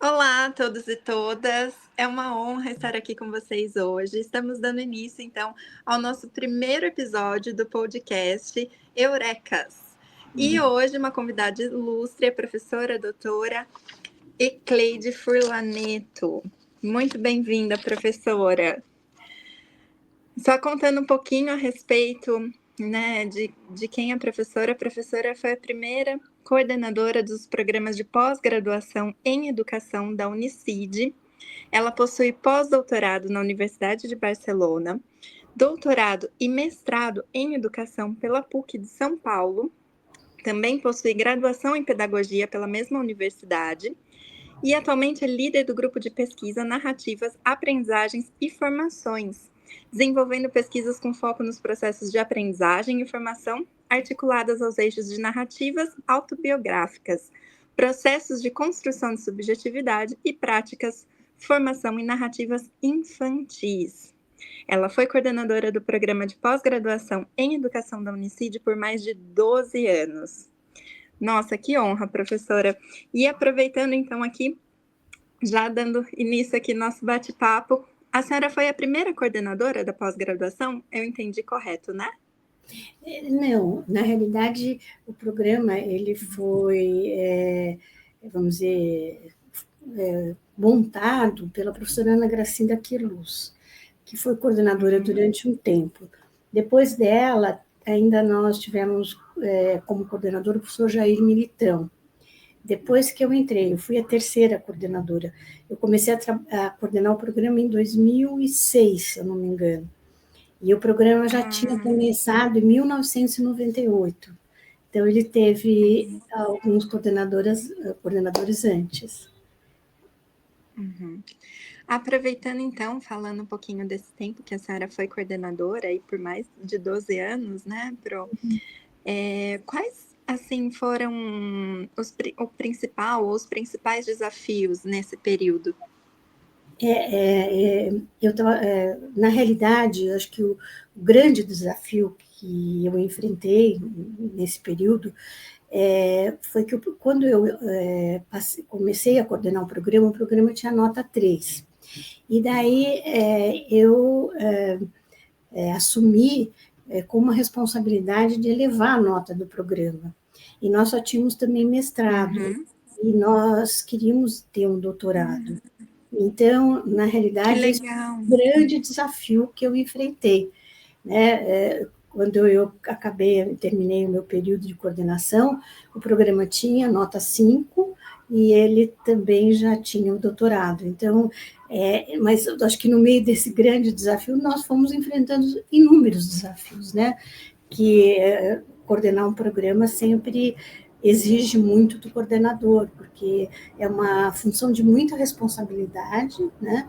Olá a todos e todas, é uma honra estar aqui com vocês hoje. Estamos dando início, então, ao nosso primeiro episódio do podcast Eurecas. E hoje uma convidada ilustre, a professora doutora Ecleide Furlaneto. Muito bem-vinda, professora. Só contando um pouquinho a respeito, né, de quem é a professora foi a primeira coordenadora dos programas de pós-graduação em educação da Unicid. Ela possui pós-doutorado na Universidade de Barcelona, doutorado e mestrado em educação pela PUC de São Paulo. Também possui graduação em pedagogia pela mesma universidade e atualmente é líder do grupo de pesquisa Narrativas, Aprendizagens e Formações, desenvolvendo pesquisas com foco nos processos de aprendizagem e formação articuladas aos eixos de narrativas autobiográficas, processos de construção de subjetividade e práticas, formação em narrativas infantis. Ela foi coordenadora do programa de pós-graduação em educação da Unicid por mais de 12 anos. Nossa, que honra, professora! E aproveitando então aqui, já dando início aqui no nosso bate-papo, a senhora foi a primeira coordenadora da pós-graduação? Eu entendi correto, né? Não, na realidade, o programa ele foi, vamos dizer, montado pela professora Ana Gracinda Quirluz, que foi coordenadora durante um tempo. Depois dela, ainda nós tivemos como coordenador o professor Jair Militão. Depois que eu entrei, eu fui a terceira coordenadora. Eu comecei a coordenar o programa em 2006, se eu não me engano. E o programa já tinha começado em 1998. Então, ele teve alguns coordenadores antes. Uhum. Aproveitando então, falando um pouquinho desse tempo que a senhora foi coordenadora aí por mais de 12 anos, né, Pro? Quais, assim, foram os principais desafios nesse período? Na realidade, eu acho que o grande desafio que eu enfrentei nesse período foi que quando eu comecei a coordenar o programa tinha nota 3. E daí eu assumi como uma responsabilidade de elevar a nota do programa. E nós só tínhamos também mestrado, e nós queríamos ter um doutorado. Então, na realidade, esse foi um grande desafio que eu enfrentei, né? Quando eu terminei o meu período de coordenação, o programa tinha nota 5 e ele também já tinha o doutorado. Então, mas eu acho que no meio desse grande desafio, nós fomos enfrentando inúmeros desafios, né? Que coordenar um programa sempre exige muito do coordenador, porque é uma função de muita responsabilidade, né?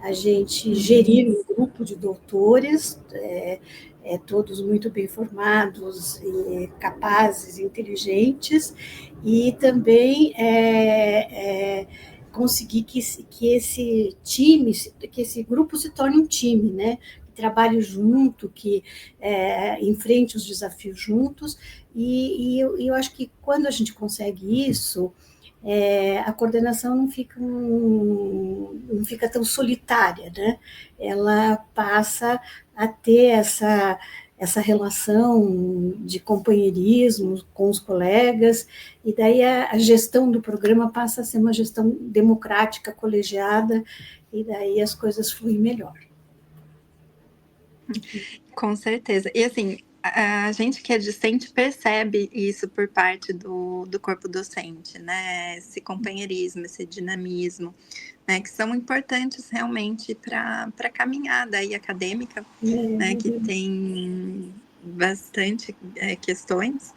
A gente gerir um grupo de doutores, todos muito bem formados, e capazes, inteligentes, e também conseguir que esse time, que esse grupo se torne um time, né? Que trabalhe junto, que enfrente os desafios juntos, e eu acho que quando a gente consegue isso, a coordenação não fica tão solitária, né? Ela passa a ter essa relação de companheirismo com os colegas, e daí a gestão do programa passa a ser uma gestão democrática, colegiada, e daí as coisas fluem melhor. Com certeza. E assim, a gente que é discente percebe isso por parte do corpo docente, né? Esse companheirismo, esse dinamismo, né? Que são importantes realmente para a caminhada aí acadêmica, né? Que tem bastante questões,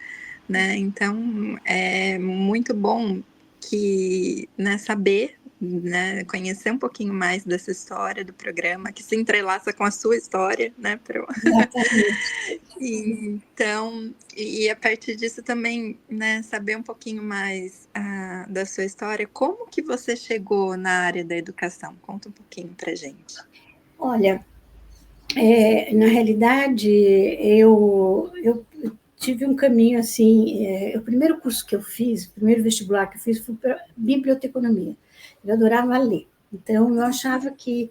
né? Então, é muito bom que, né, saber, né, conhecer um pouquinho mais dessa história do programa, que se entrelaça com a sua história, né, Pro? Exatamente. Então, e a partir disso também, né, saber um pouquinho mais da sua história, como que você chegou na área da educação? Conta um pouquinho pra gente. Olha, na realidade, eu tive um caminho assim, o primeiro curso que eu fiz, o primeiro vestibular que eu fiz foi para biblioteconomia. Eu adorava ler. Então, eu achava que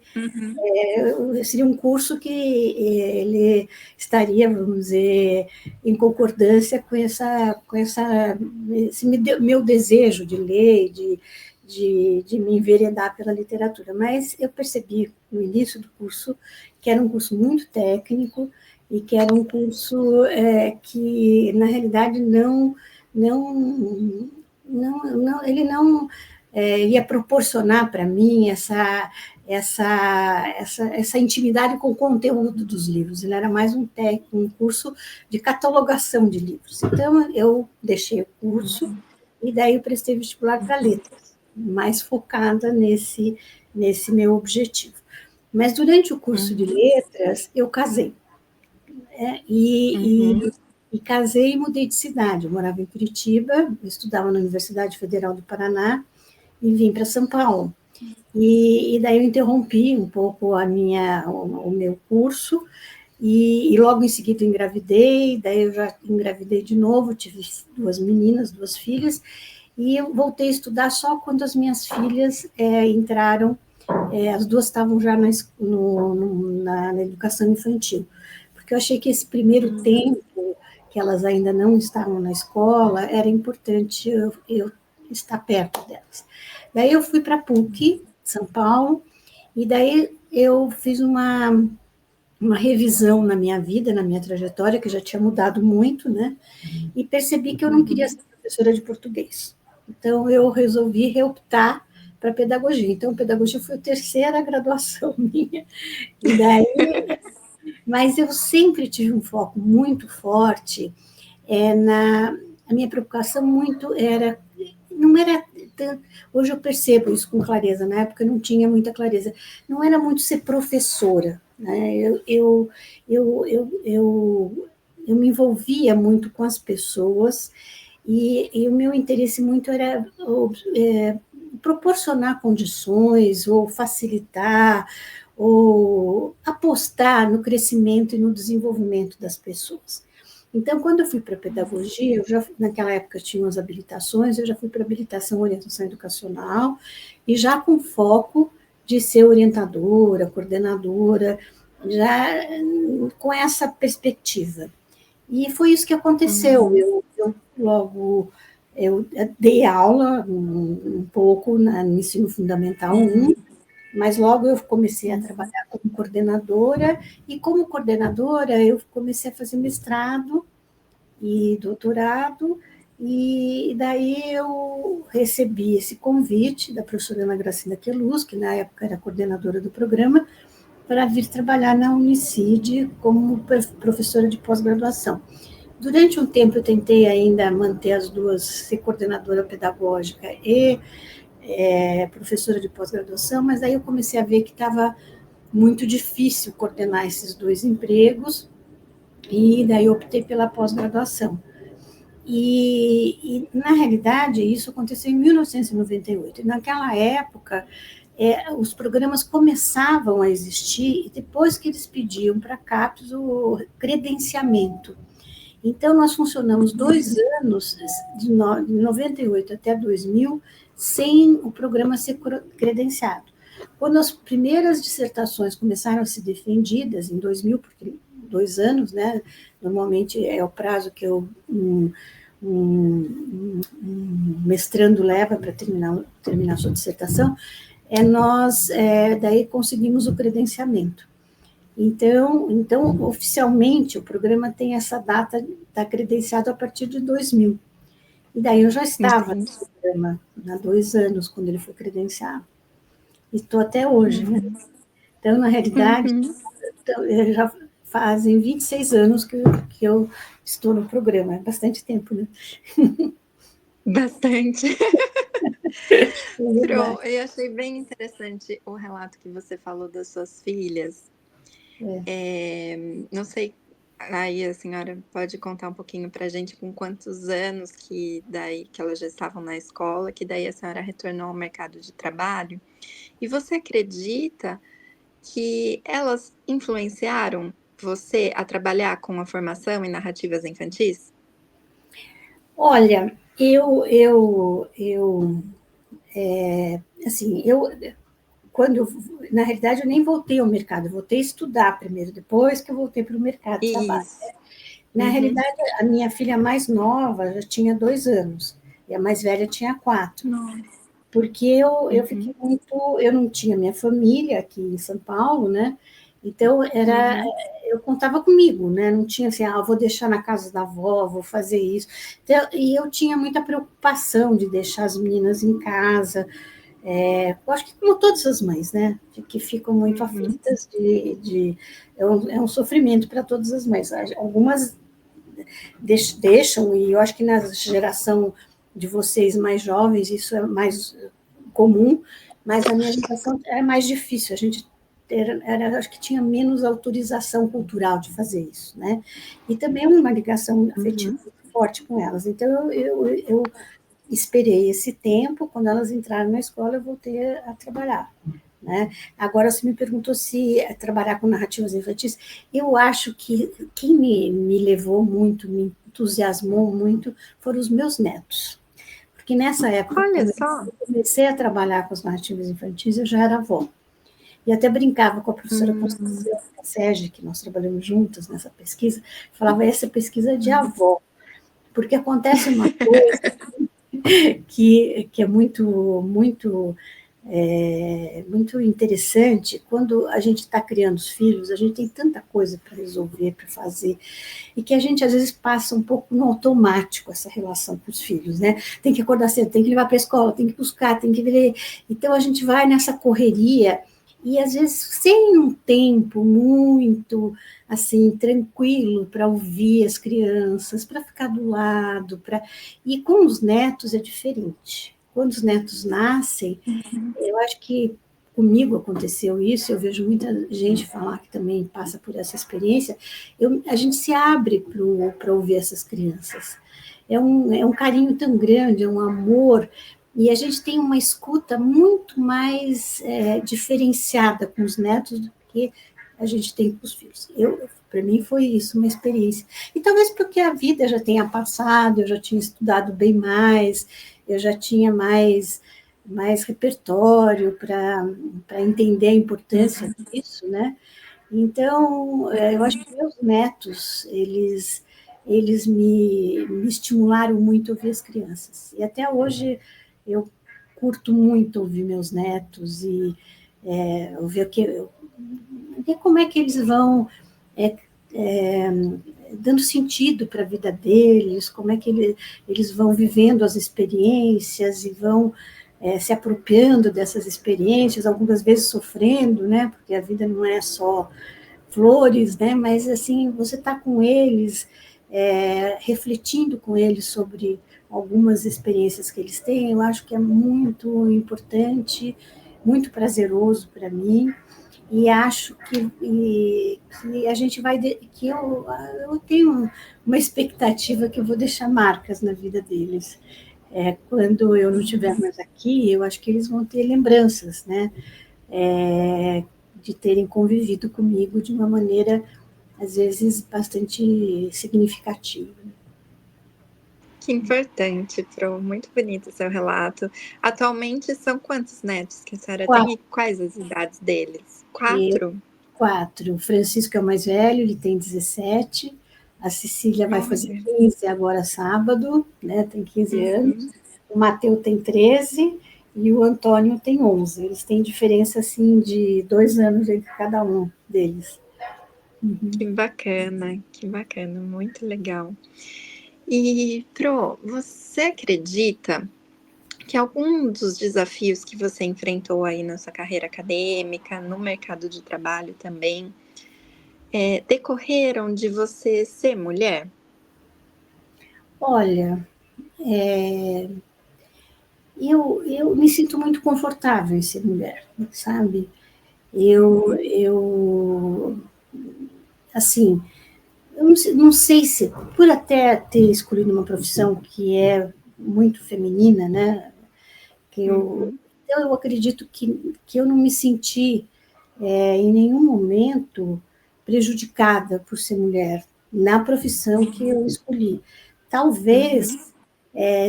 seria um curso que ele estaria, vamos dizer, em concordância esse meu desejo de ler, de me enveredar pela literatura. Mas eu percebi no início do curso que era um curso muito técnico e que era um curso que, na realidade, ele não ia proporcionar para mim essa intimidade com o conteúdo dos livros. Ele era mais um curso de catalogação de livros. Então, eu deixei o curso e daí eu prestei vestibular para letras, mais focada nesse meu objetivo. Mas durante o curso de letras, eu casei. E casei e mudei de cidade. Eu morava em Curitiba, eu estudava na Universidade Federal do Paraná e vim para São Paulo. E daí eu interrompi um pouco o meu curso e logo em seguida engravidei, daí eu já engravidei de novo, tive 2 meninas, 2 filhas, e eu voltei a estudar só quando as minhas filhas entraram, as 2 estavam já na educação infantil, porque eu achei que esse primeiro tempo, que elas ainda não estavam na escola, era importante eu estar perto delas. Daí eu fui para a PUC, São Paulo, e daí eu fiz uma revisão na minha vida, na minha trajetória, que já tinha mudado muito, né? E percebi que eu não queria ser professora de português. Então, eu resolvi reoptar para pedagogia. Então, pedagogia foi a terceira graduação minha. E daí, mas eu sempre tive um foco muito forte a minha preocupação muito não era tanto, hoje eu percebo isso com clareza, na época eu não tinha muita clareza, não era muito ser professora, né? Eu me envolvia muito com as pessoas e o meu interesse muito era proporcionar condições ou facilitar ou apostar no crescimento e no desenvolvimento das pessoas. Então, quando eu fui para a pedagogia, naquela época tinha as habilitações, eu já fui para habilitação orientação educacional, e já com foco de ser orientadora, coordenadora, já com essa perspectiva. E foi isso que aconteceu. Eu dei aula um pouco no ensino fundamental 1, mas logo eu comecei a trabalhar como coordenadora, e como coordenadora eu comecei a fazer mestrado e doutorado, e daí eu recebi esse convite da professora Ana Gracina Queluz, que na época era coordenadora do programa, para vir trabalhar na Unicid como professora de pós-graduação. Durante um tempo eu tentei ainda manter as duas, ser coordenadora pedagógica e professora de pós-graduação, mas aí eu comecei a ver que estava muito difícil coordenar esses 2 empregos, e daí eu optei pela pós-graduação. Na realidade, isso aconteceu em 1998. E naquela época, os programas começavam a existir, e depois que eles pediam para a CAPES o credenciamento. Então, nós funcionamos 2 anos, de 98 até 2000, sem o programa ser credenciado. Quando as primeiras dissertações começaram a ser defendidas, em 2000, porque 2 anos, né, normalmente é o prazo que um mestrando leva para terminar sua dissertação, nós daí conseguimos o credenciamento. Então, oficialmente, o programa tem essa data, está credenciado a partir de 2000. E daí eu já estava no programa há 2 anos, quando ele foi credenciado. E estou até hoje, né? Então, na realidade, já fazem 26 anos que eu estou no programa, é bastante tempo, né? Bastante. Eu achei bem interessante o relato que você falou das suas filhas. Não sei, aí a senhora pode contar um pouquinho para a gente com quantos anos que elas já estavam na escola, que daí a senhora retornou ao mercado de trabalho. E você acredita que elas influenciaram você a trabalhar com a formação em narrativas infantis? Olha, assim, quando, na realidade, eu nem voltei ao mercado, eu voltei a estudar primeiro, depois que eu voltei para o mercado de trabalho. Isso. Na Uhum. realidade, a minha filha mais nova já tinha 2 anos, e a mais velha tinha 4. Nossa. Porque eu fiquei Uhum. muito. Eu não tinha minha família aqui em São Paulo, né? Então, Uhum. eu contava comigo, né? Não tinha assim, vou deixar na casa da avó, vou fazer isso. Então, e eu tinha muita preocupação de deixar as meninas em casa. Eu acho que como todas as mães, né? Que ficam muito Uhum. aflitas é um sofrimento para todas as mães. Algumas deixam, e eu acho que na geração de vocês mais jovens isso é mais comum, mas na minha geração era mais difícil, a gente acho que tinha menos autorização cultural de fazer isso, né? E também uma ligação afetiva Uhum. muito forte com elas. Então, eu esperei esse tempo, quando elas entraram na escola, eu voltei a trabalhar. Né? Agora, você me perguntou se trabalhar com narrativas infantis. Eu acho que quem me levou muito, me entusiasmou muito, foram os meus netos. Porque nessa época, Olha quando só. eu comecei a trabalhar com as narrativas infantis, eu já era avó. E até brincava com a professora Hum. Constância Sérgio, que nós trabalhamos juntas nessa pesquisa, falava, essa pesquisa é de avó, porque acontece uma coisa que é muito interessante. Quando a gente está criando os filhos, a gente tem tanta coisa para resolver, para fazer, e que a gente às vezes passa um pouco no automático essa relação com os filhos, né? Tem que acordar cedo, tem que levar para a escola, tem que buscar, tem que ver. Então a gente vai nessa correria e às vezes sem um tempo muito assim tranquilo para ouvir as crianças, para ficar do lado, para e com os netos é diferente. Quando os netos nascem, eu acho que comigo aconteceu isso, eu vejo muita gente falar que também passa por essa experiência, a gente se abre para ouvir essas crianças. É um carinho tão grande, é um amor, e a gente tem uma escuta muito mais diferenciada com os netos do que a gente tem com os filhos. Para mim foi isso, uma experiência. E talvez porque a vida já tenha passado, eu já tinha estudado bem mais, eu já tinha mais repertório para entender a importância disso, né? Então, eu acho que meus netos, eles me estimularam muito a ouvir as crianças. E até hoje eu curto muito ouvir meus netos e ouvir ver como é que eles vão é, é, dando sentido para a vida deles, como é que eles vão vivendo as experiências e vão se apropriando dessas experiências, algumas vezes sofrendo, né? Porque a vida não é só flores, né? Mas assim, você está com eles, refletindo com eles sobre algumas experiências que eles têm, eu acho que é muito importante, muito prazeroso para mim. E acho que a gente vai que eu tenho uma expectativa que eu vou deixar marcas na vida deles. Quando eu não estiver mais aqui, eu acho que eles vão ter lembranças, né? De terem convivido comigo de uma maneira, às vezes, bastante significativa. Que importante, Pro. Muito bonito o seu relato. Atualmente são quantos netos que a senhora tem e Quatro. quais as idades deles? Eu, 4? 4. O Francisco é o mais velho, ele tem 17. A Cecília vai fazer Olha. 15 agora sábado, né? Tem 15 anos. Uhum. O Mateus tem 13 e o Antônio tem 11. Eles têm diferença assim de 2 anos entre cada um deles. Que bacana, muito legal. E, Pro, você acredita que algum dos desafios que você enfrentou aí na sua carreira acadêmica, no mercado de trabalho também, decorreram de você ser mulher? Olha, eu me sinto muito confortável em ser mulher, sabe? Eu assim, eu não sei se, por até ter escolhido uma profissão que é muito feminina, né? Uhum, Então eu acredito que eu não me senti em nenhum momento prejudicada por ser mulher na profissão que eu escolhi. Talvez uhum.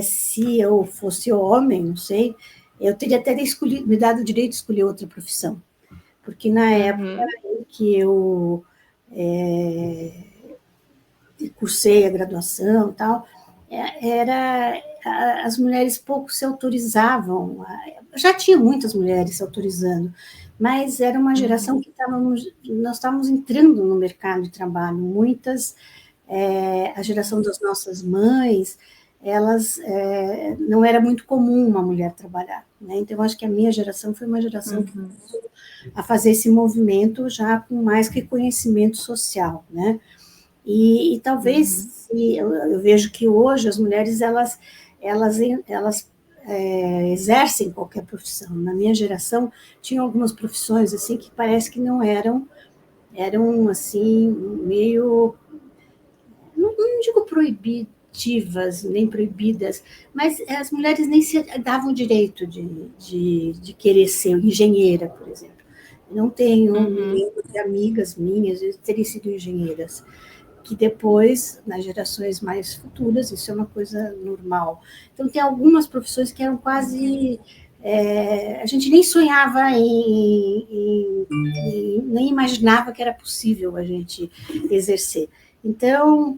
se eu fosse homem, não sei, eu teria até me dado o direito de escolher outra profissão, porque na época em que eu cursei a graduação e tal, as mulheres pouco se autorizavam, já tinha muitas mulheres se autorizando, mas era uma geração que nós estávamos entrando no mercado de trabalho, a geração das nossas mães, elas não era muito comum uma mulher trabalhar, né? Então, acho que a minha geração foi uma geração que começou a fazer esse movimento já com mais reconhecimento social, né? E talvez eu vejo que hoje as mulheres elas exercem qualquer profissão. Na minha geração tinha algumas profissões assim que parece que não eram assim meio, não digo proibitivas nem proibidas, mas as mulheres nem se davam o direito de querer ser engenheira, por exemplo. Não tenho lembro de amigas minhas de terem sido engenheiras, que depois, nas gerações mais futuras, isso é uma coisa normal. Então, tem algumas profissões que eram quase... a gente nem sonhava nem imaginava que era possível a gente exercer. Então,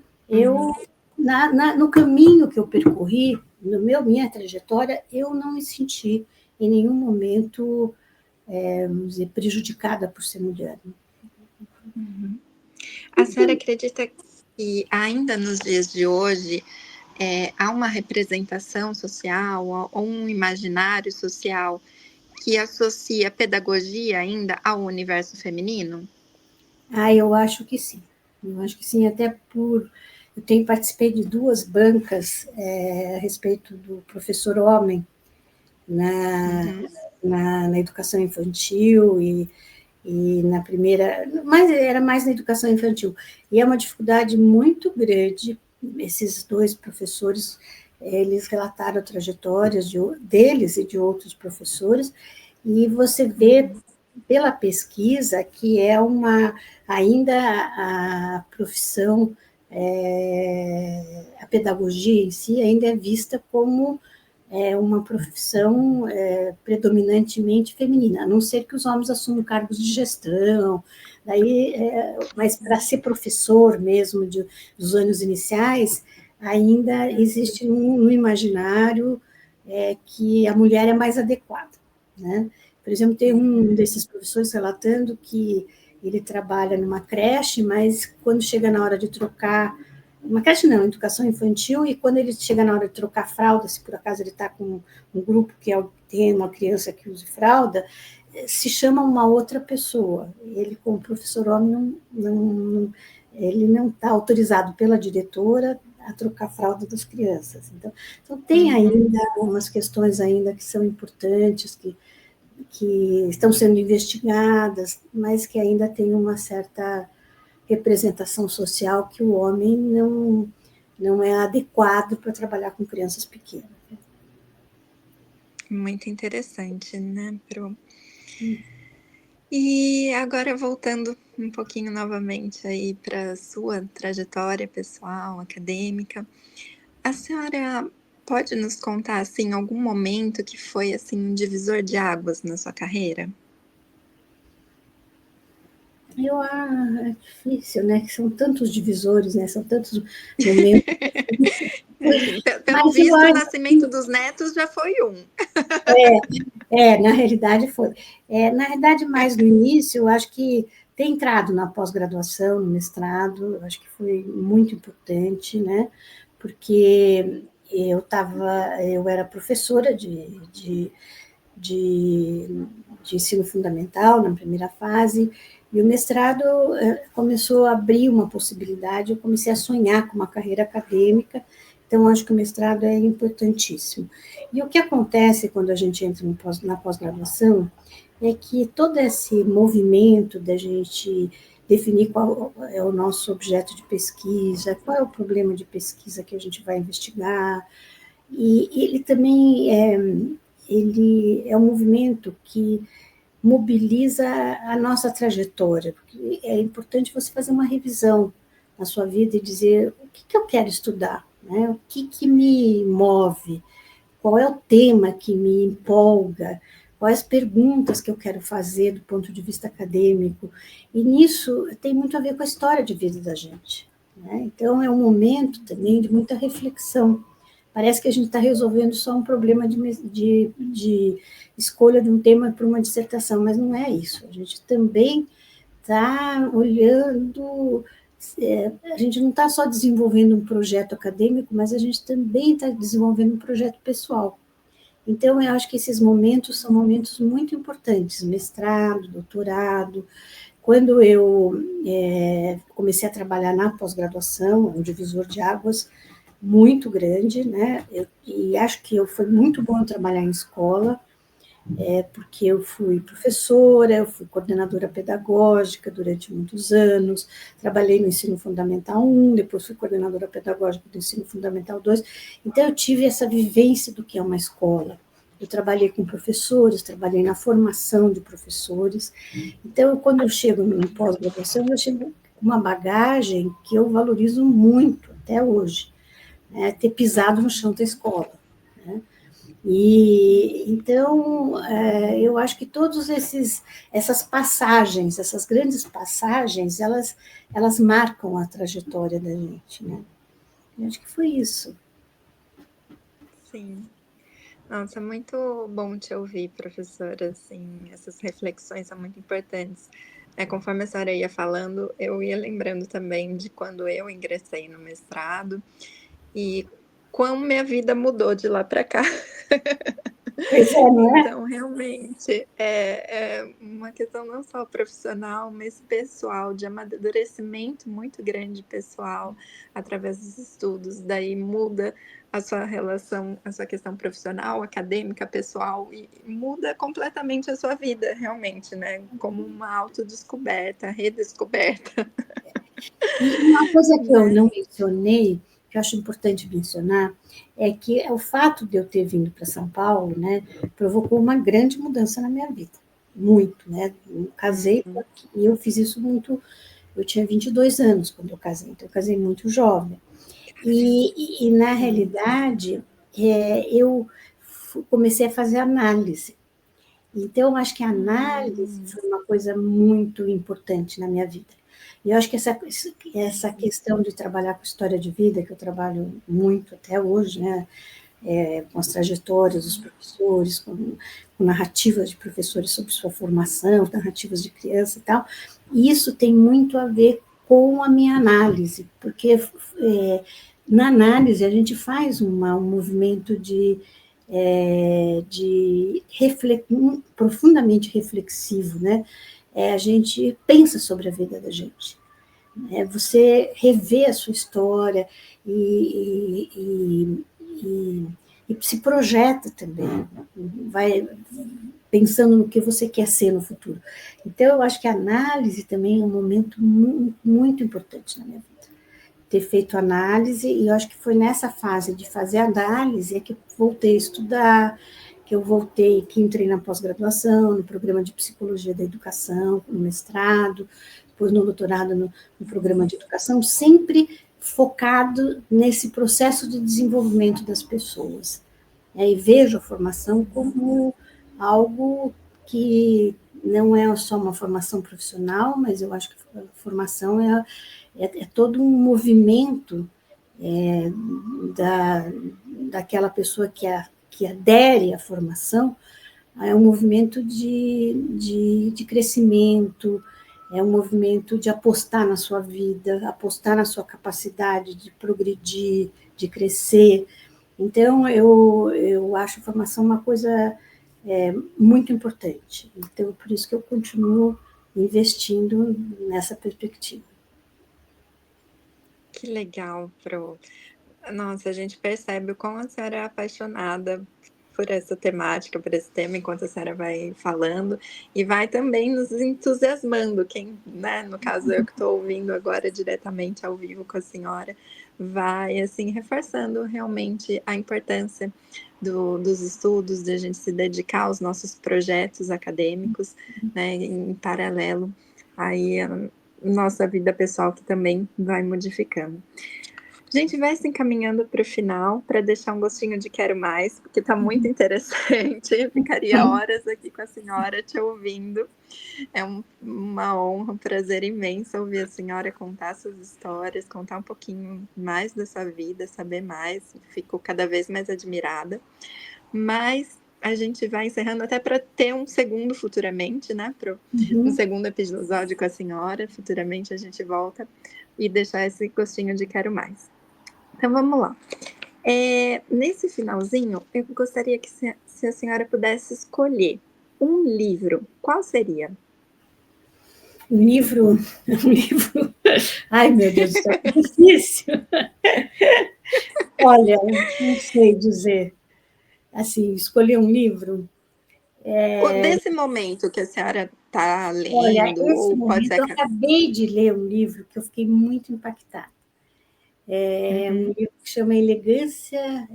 no caminho que eu percorri, minha trajetória, eu não me senti em nenhum momento, vamos dizer, prejudicada por ser mulher. A senhora acredita que ainda nos dias de hoje há uma representação social ou um imaginário social que associa pedagogia ainda ao universo feminino? Eu acho que sim. Eu acho que sim, até eu participei de 2 bancas a respeito do professor homem na educação infantil e na primeira, mas era mais na educação infantil. E é uma dificuldade muito grande. Esses 2 professores, eles relataram trajetórias deles e de outros professores, e você vê pela pesquisa que ainda a profissão, a pedagogia em si ainda é vista como uma profissão predominantemente feminina, a não ser que os homens assumam cargos de gestão, mas para ser professor mesmo dos anos iniciais, ainda existe no imaginário que a mulher é mais adequada, né? Por exemplo, tem um desses professores relatando que ele trabalha numa creche, mas quando chega na hora de trocar, uma creche não, educação infantil, e quando ele chega na hora de trocar fralda, se por acaso ele está com um grupo que tem uma criança que use fralda, se chama uma outra pessoa. Ele, como professor homem, ele não está autorizado pela diretora a trocar a fralda das crianças. Então tem ainda umas questões ainda que são importantes, que estão sendo investigadas, mas que ainda tem uma certa representação social que o homem não é adequado para trabalhar com crianças pequenas. Muito interessante, né, Pro? E agora voltando um pouquinho novamente aí para a sua trajetória pessoal, acadêmica, a senhora pode nos contar, assim, algum momento que foi, assim, um divisor de águas na sua carreira? É difícil, né? São tantos divisores, né? São tantos momentos. Pelo visto, o nascimento dos netos já foi um. Na realidade foi. Na realidade, mais no início, eu acho que ter entrado na pós-graduação, no mestrado, eu acho que foi muito importante, né? Porque eu era professora de ensino fundamental na primeira fase, e o mestrado começou a abrir uma possibilidade, eu comecei a sonhar com uma carreira acadêmica, então acho que o mestrado é importantíssimo. E o que acontece quando a gente entra na pós-graduação é que todo esse movimento da gente definir qual é o nosso objeto de pesquisa, qual é o problema de pesquisa que a gente vai investigar, e ele também ele é um movimento que mobiliza a nossa trajetória, porque é importante você fazer uma revisão na sua vida e dizer o que eu quero estudar, né? O que me move? Qual é o tema que me empolga? Quais perguntas que eu quero fazer do ponto de vista acadêmico? E nisso tem muito a ver com a história de vida da gente, né? Então, é um momento também de muita reflexão. Parece que a gente está resolvendo só um problema de escolha de um tema para uma dissertação, mas não é isso. A gente também está olhando, a gente não está só desenvolvendo um projeto acadêmico, mas a gente também está desenvolvendo um projeto pessoal. Então, eu acho que esses momentos são momentos muito importantes, mestrado, doutorado. Quando eu comecei a trabalhar na pós-graduação, um divisor de águas muito grande, né? E acho que foi muito bom trabalhar em escola, porque eu fui professora, eu fui coordenadora pedagógica durante muitos anos, trabalhei no ensino fundamental 1, depois fui coordenadora pedagógica do ensino fundamental 2, então eu tive essa vivência do que é uma escola. Eu trabalhei com professores, trabalhei na formação de professores, então quando eu chego em pós-graduação, eu chego com uma bagagem que eu valorizo muito até hoje, né? Ter pisado no chão da escola, né? E então eu acho que todos essas passagens, essas grandes passagens, elas marcam a trajetória da gente, né? Eu acho que foi isso. Sim. Nossa, muito bom te ouvir, professora, assim, essas reflexões são muito importantes. Conforme a senhora ia falando, eu ia lembrando também de quando eu ingressei no mestrado e como minha vida mudou de lá para cá. Pois é, não é? Então, realmente, é uma questão não só profissional, mas pessoal, de amadurecimento muito grande pessoal através dos estudos. Daí muda a sua relação, a sua questão profissional, acadêmica, pessoal, e muda completamente a sua vida, realmente, né? Como uma autodescoberta, redescoberta. E uma coisa que eu Né? não mencionei, que eu acho importante mencionar, é que o fato de eu ter vindo para São Paulo, né, provocou uma grande mudança na minha vida. Muito, né? Eu casei e eu fiz isso muito. Eu tinha 22 anos quando eu casei, então eu casei muito jovem. E na realidade, eu comecei a fazer análise. Então, eu acho que a análise foi uma coisa muito importante na minha vida. E eu acho que essa questão de trabalhar com história de vida, que eu trabalho muito até hoje, né? Com as trajetórias dos professores, com narrativas de professores sobre sua formação, narrativas de criança e tal, e isso tem muito a ver com a minha análise, porque na análise a gente faz um movimento profundamente reflexivo, né? A gente pensa sobre a vida da gente. Você revê a sua história e se projeta também, vai pensando no que você quer ser no futuro. Então, eu acho que a análise também é um momento muito, muito importante na minha vida. Ter feito análise, e eu acho que foi nessa fase de fazer análise é que eu voltei a estudar, que entrei na pós-graduação, no programa de psicologia da educação, no mestrado, depois no doutorado no programa de educação, sempre focado nesse processo de desenvolvimento das pessoas. E vejo a formação como algo que não é só uma formação profissional, mas eu acho que a formação é todo um movimento é, daquela pessoa que adere à formação, é um movimento de crescimento, é um movimento de apostar na sua vida, apostar na sua capacidade de progredir, de crescer. Então, eu acho a formação uma coisa muito importante. Então, por isso que eu continuo investindo nessa perspectiva. Que legal, Pro. Nossa, a gente percebe o quão a senhora é apaixonada por essa temática, por esse tema, enquanto a senhora vai falando, e vai também nos entusiasmando. Quem, né, no caso eu que estou ouvindo agora diretamente ao vivo com a senhora, vai assim reforçando realmente a importância dos estudos, de a gente se dedicar aos nossos projetos acadêmicos, né, em paralelo aí a nossa vida pessoal que também vai modificando. A gente vai se encaminhando para o final, para deixar um gostinho de quero mais, porque está muito interessante. Eu ficaria horas aqui com a senhora te ouvindo. É uma honra, um prazer imenso ouvir a senhora contar suas histórias, contar um pouquinho mais da sua vida, saber mais. Fico cada vez mais admirada. Mas a gente vai encerrando até para ter um segundo futuramente, né? Um segundo episódio com a senhora. Futuramente a gente volta e deixar esse gostinho de quero mais. Então vamos lá. Nesse finalzinho, eu gostaria que se a senhora pudesse escolher um livro, qual seria? Um livro. Ai, meu Deus do céu, que difícil. Olha, não sei dizer. Assim, escolher um livro. Desse momento que a senhora está Olha, lendo, esse ou pode momento, ser eu acabei de ler um livro que eu fiquei muito impactada. É um livro que chama Elegância,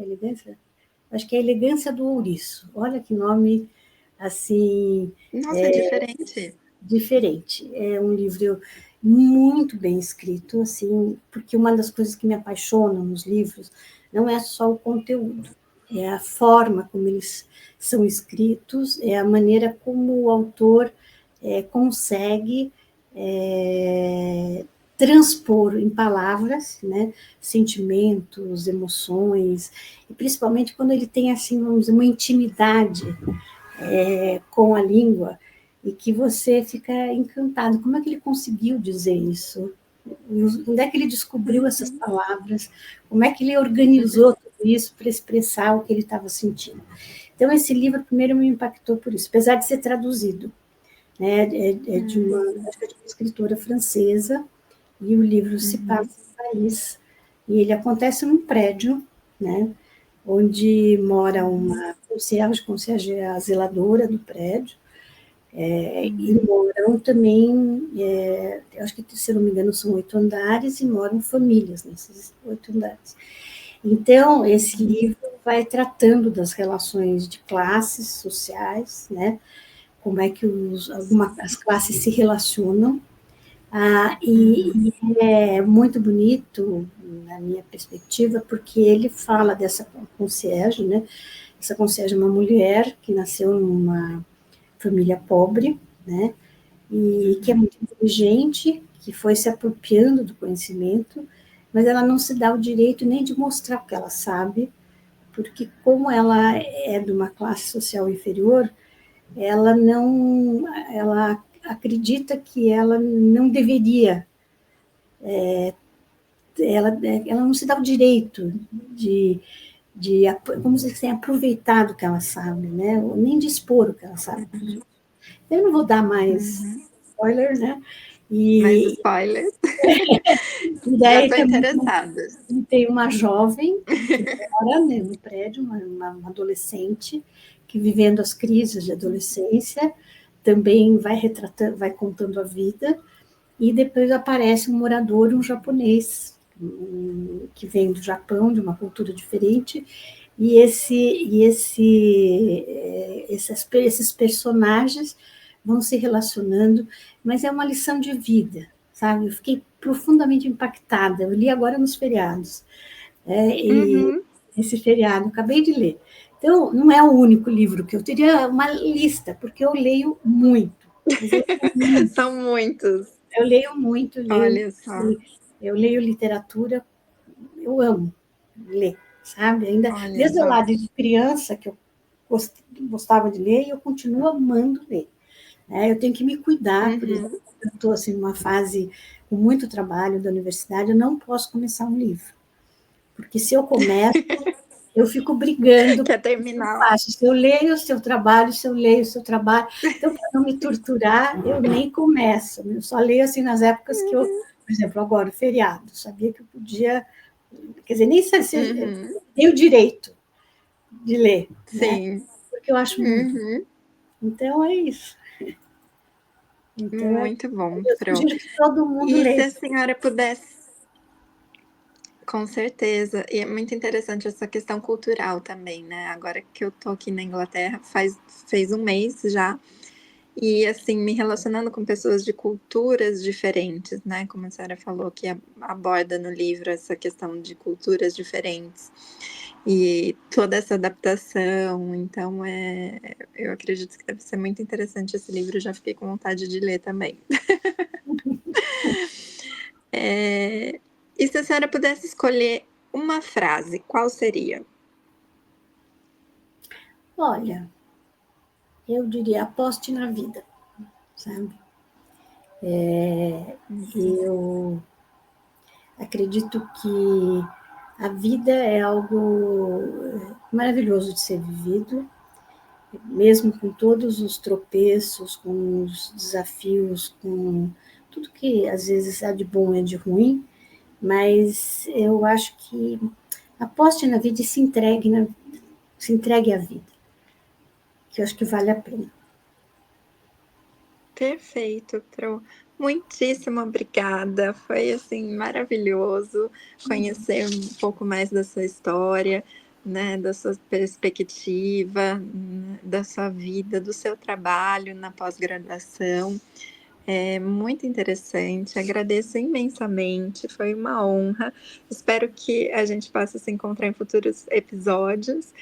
acho que é Elegância do Ouriço. Olha que nome, assim, Nossa, diferente. diferente. É um livro muito bem escrito, assim, porque uma das coisas que me apaixonam nos livros não é só o conteúdo, é a forma como eles são escritos, é a maneira como o autor consegue transpor em palavras, né, sentimentos, emoções, e principalmente quando ele tem, assim, vamos dizer, uma intimidade com a língua, e que você fica encantado. Como é que ele conseguiu dizer isso? Onde é que ele descobriu essas palavras? Como é que ele organizou tudo isso para expressar o que ele estava sentindo? Então, esse livro, primeiro, me impactou por isso, apesar de ser traduzido. Né? De uma escritora francesa, e o livro se passa em Paris. E ele acontece num prédio, né? Onde mora uma concierge é a zeladora do prédio, e moram também, acho que, se não me engano, são 8 andares, e moram famílias nesses 8 andares. Então, esse livro vai tratando das relações de classes sociais, né? Como é que as classes se relacionam, e é muito bonito, na minha perspectiva, porque ele fala dessa concierge, né? Essa concierge é uma mulher que nasceu numa família pobre, né? E que é muito inteligente, que foi se apropriando do conhecimento, mas ela não se dá o direito nem de mostrar o que ela sabe, porque como ela é de uma classe social inferior, ela acredita que ela não deveria, ela não se dá o direito de como se tem aproveitado o que ela sabe, né? Ou nem de expor o que ela sabe. Eu não vou dar mais spoiler, né? Mais E, spoilers. e Já daí estou também interessada. tem uma jovem que mora, né, no prédio, uma adolescente, que, vivendo as crises de adolescência, também vai retratando, vai contando a vida, e depois aparece um morador, um japonês, que vem do Japão, de uma cultura diferente, e esses personagens vão se relacionando, mas é uma lição de vida, sabe? Eu fiquei profundamente impactada. Eu li agora nos feriados, e esse feriado, acabei de ler. Então, não é o único livro que eu teria uma lista, porque eu leio muito. São muitos. Eu leio muito, Olha só. eu leio literatura, eu amo ler, sabe? Ainda Olha desde só. lá de criança que eu gostava de ler, e eu continuo amando ler. Eu tenho que me cuidar, por exemplo, eu estou assim, numa fase com muito trabalho da universidade, eu não posso começar um livro, porque se eu começo, eu fico brigando. Quer terminar? Se eu leio o seu trabalho, se eu leio o seu trabalho. Então, para não me torturar, eu nem começo. Eu só leio assim nas épocas que eu, por exemplo, agora, o feriado, sabia que eu podia, quer dizer, nem sei se eu tenho o direito de ler, né? Sim. Porque eu acho muito. Então, é isso. Então, Muito bom, eu Pro. sugiro que todo mundo E se leia. a senhora pudesse. Com certeza. E é muito interessante essa questão cultural também, né? Agora que eu tô aqui na Inglaterra, fez um mês já. E, assim, me relacionando com pessoas de culturas diferentes, né, como a senhora falou que aborda no livro essa questão de culturas diferentes, e toda essa adaptação, então, eu acredito que deve ser muito interessante esse livro, já fiquei com vontade de ler também. E se a senhora pudesse escolher uma frase, qual seria? Olha, eu diria, aposte na vida, sabe? Eu acredito que a vida é algo maravilhoso de ser vivido, mesmo com todos os tropeços, com os desafios, com tudo que às vezes há de bom e de ruim, mas eu acho que aposte na vida e se entregue à vida, que eu acho que vale a pena. Perfeito, Tro. Muitíssimo obrigada. Foi, assim, maravilhoso conhecer um pouco mais da sua história, né, da sua perspectiva, da sua vida, do seu trabalho na pós-graduação. É muito interessante, agradeço imensamente, foi uma honra. Espero que a gente possa se encontrar em futuros episódios.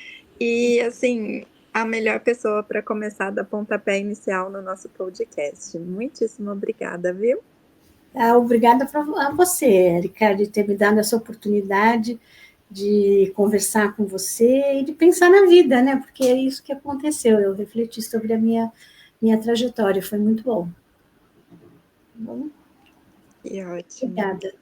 E, assim, a melhor pessoa para começar a dar pontapé inicial no nosso podcast. Muitíssimo obrigada, viu? Obrigada a você, Erika, de ter me dado essa oportunidade de conversar com você e de pensar na vida, né? Porque é isso que aconteceu. Eu refleti sobre a minha trajetória, foi muito bom. Bom, Que ótimo. obrigada.